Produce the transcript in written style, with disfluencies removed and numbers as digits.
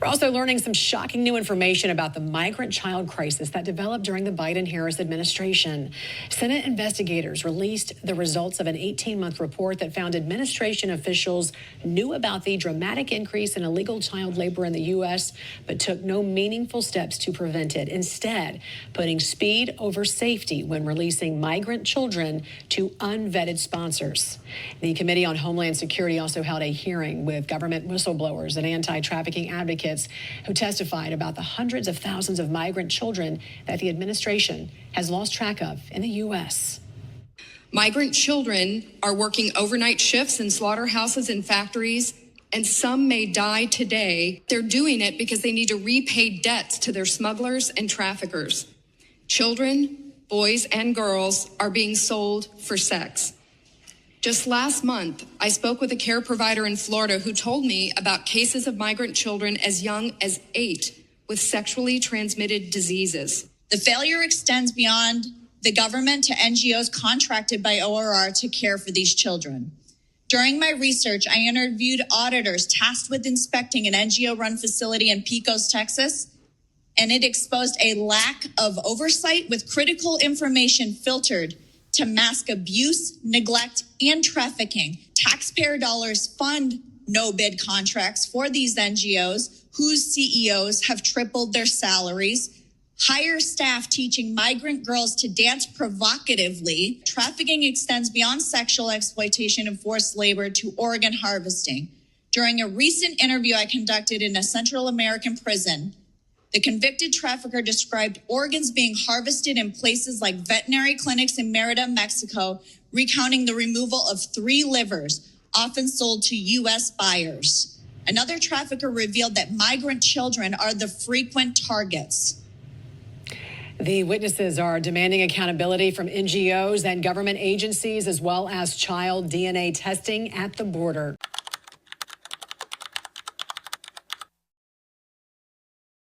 We're also learning some shocking new information about the migrant child crisis that developed during the Biden-Harris administration. Senate investigators released the results of an 18-month report that found administration officials knew about the dramatic increase in illegal child labor in the U.S., but took no meaningful steps to prevent it, instead putting speed over safety when releasing migrant children to unvetted sponsors. The Committee on Homeland Security also held a hearing with government whistleblowers and anti-trafficking advocates who testified about the hundreds of thousands of migrant children that the administration has lost track of in the U.S. Migrant children are working overnight shifts in slaughterhouses and factories, and some may die today. They're doing it because they need to repay debts to their smugglers and traffickers. Children, boys and girls, are being sold for sex. Just last month, I spoke with a care provider in Florida who told me about cases of migrant children as young as 8 with sexually transmitted diseases. The failure extends beyond the government to NGOs contracted by ORR to care for these children. During my research, I interviewed auditors tasked with inspecting an NGO-run facility in Pecos, Texas, and it exposed a lack of oversight with critical information filtered to mask abuse, neglect, and trafficking. Taxpayer dollars fund no-bid contracts for these NGOs whose CEOs have tripled their salaries, hire staff teaching migrant girls to dance provocatively. Trafficking extends beyond sexual exploitation and forced labor to organ harvesting. During a recent interview I conducted in a Central American prison, the convicted trafficker described organs being harvested in places like veterinary clinics in Merida, Mexico, recounting the removal of 3 livers, often sold to U.S. buyers. Another trafficker revealed that migrant children are the frequent targets. The witnesses are demanding accountability from NGOs and government agencies, as well as child DNA testing at the border.